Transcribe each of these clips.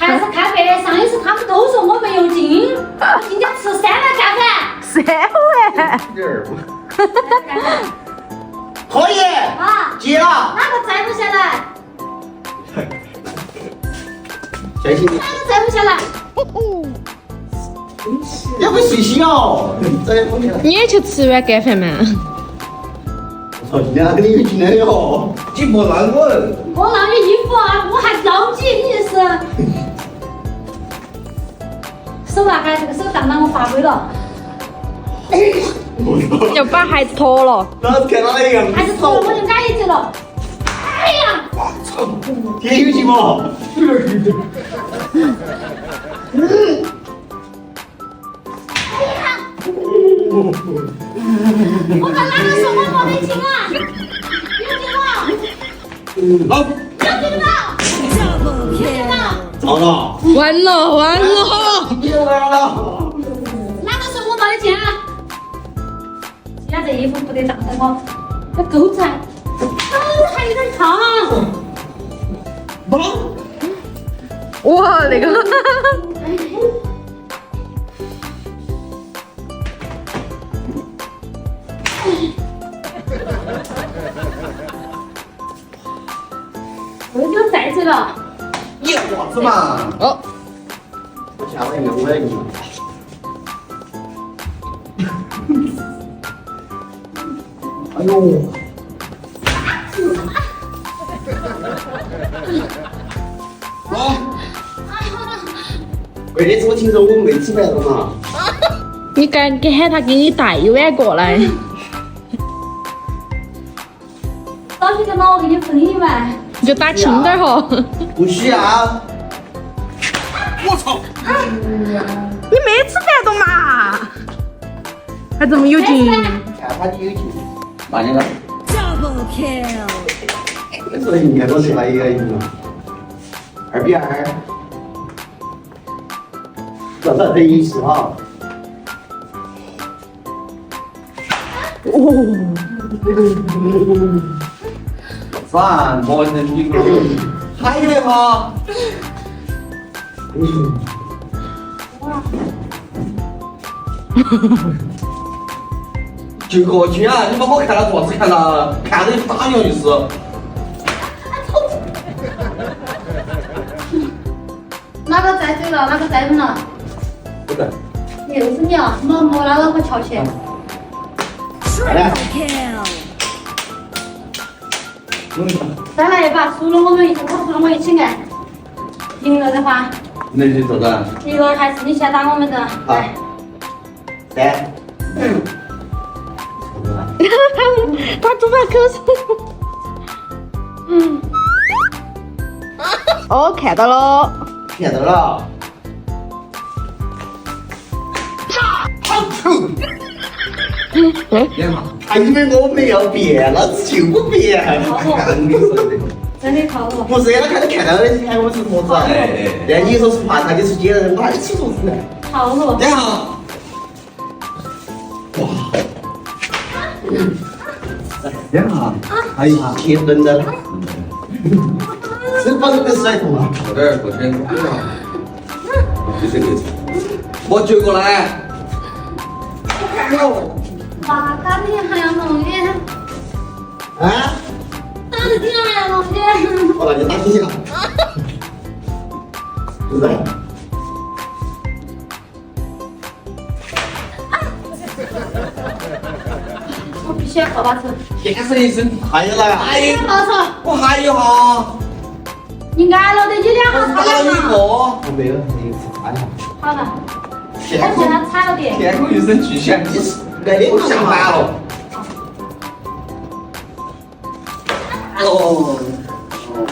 但是看别的，上一次他们都说我没有劲，我今天吃3碗干饭。3碗。可以。啊，接了。哪个摘不下来？相信你。哪个摘不下来？要不细心哦。你也去吃碗干饭嘛？我操，今天跟你有劲的哟。你不让我。我让你衣服啊，我还着急，你是。手啊，还这个手当当我发挥了。要把孩子拖了。老子看到那个。孩子脱了我就挨一截了。哎呀！操！天有劲吗？我看哪个说我没得劲啊？有劲吗？好。有劲吗？有劲吗？糟了。完了完了！你完了。哪个说我没得劲啊？今天这衣服不得当的我，要够才。还有点烫。哇，那个。我就在这了。你啥子嘛？哦。我下回用我也用。哎呦！好。为的是我听说我没吃饭了嘛。你赶紧喊他给你带一碗过来。早些天嘛，我给你分一碗。你就打轻点哈。不需要。我操！你没吃饭的嘛？还这么有劲？看他就有劲。哪里了 Double kill。这是应该都是那一个赢了。2-2。这是这意思哈。算，我能赢。还有吗？就过去啊！你把我看到做啥子看到？看着你打你就是。哪个摘嘴了？哪个摘稳了？不对。又是你啊！没那个我瞧去。来。 Kill。再来一把，输了我一起按。赢了的话，那就做的。一个还是你先打我们的。来。3。他吐把口水。哦，看到了。看到了。还以为我们要变，老子就不变。看你说的。真的套路。不是，他看到的喊我是坨子。但你说是怕他的是接人，哪里吃坨子呢？套路。等下。哇。等下。哎呀，铁墩的。是把这个甩头啊！过点，就是我追过来。那打的还要弄的。啊？打的挺还要弄的。我让你打几下。是不是？我必须要抱把手。先生一声，还有哪个？还有抱手。我还有哈。你挨了的，你2下打了一踩了。个。我没有，没有踩了。好了。我见他踩了的。天空一声巨响，你是那里想反了。哦。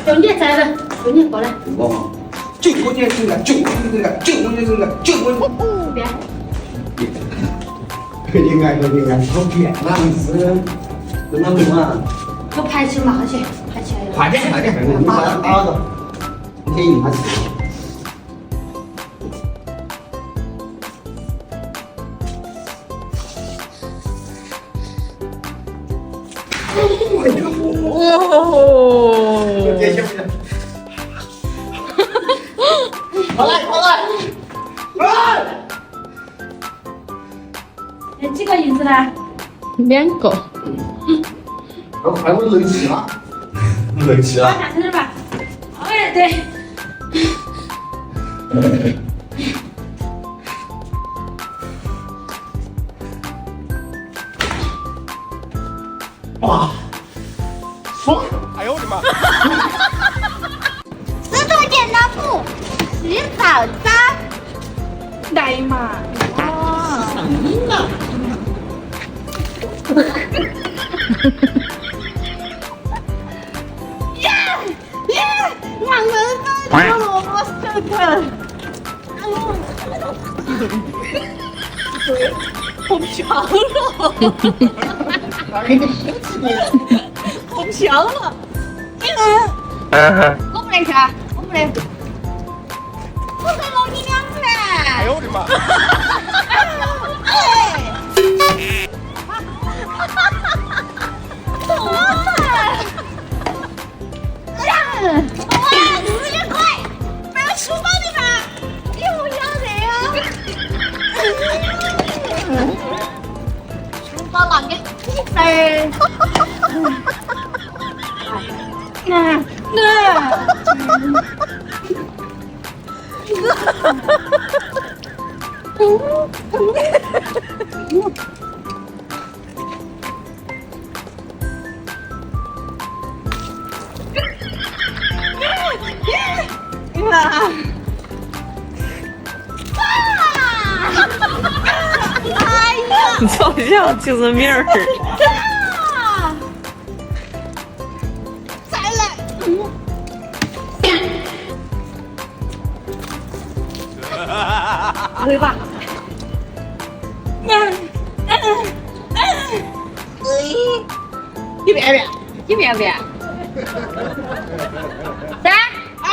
就你摘的，就你过来。我。就我这身干，就我这身干，就我这身干，就我。别。你看，好变哪是？真的吗？都排起嘛去，排起来了。快点，你把他打了，你可以赢他吃。哦。跑来跑来！哎，几个银子呢？ 2个。快我冷气了，冷气把了。下车吧。哎，对。哇，爽！石头剪刀布，洗澡澡。来嘛！上瘾了。两个人都有萝卜丝的。好香了，好香了。我不能吃，我不能。我给了你2份。哎呦我的妈！哇，40块，买了书包的吗？你不要这样。书包拿给你呗。你好像就是名儿。再来。回吧。一遍遍。一遍遍。3、2、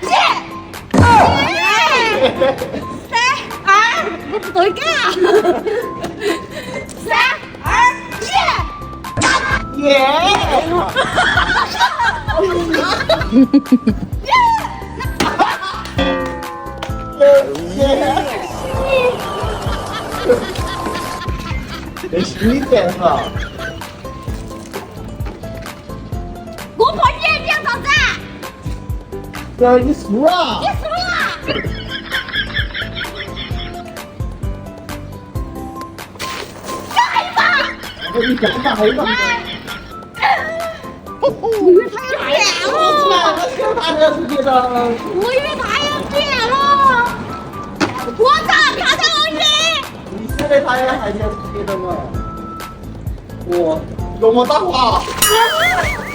1，我不对干。 3、2、1，耶！这是你点哈？我破你2张子，这你输了。你输了。你干嘛还有？我以为他要变了，我他这是别的。我以为他要变了。我操，看到我你现在他也还想别的吗？我用我打话。你。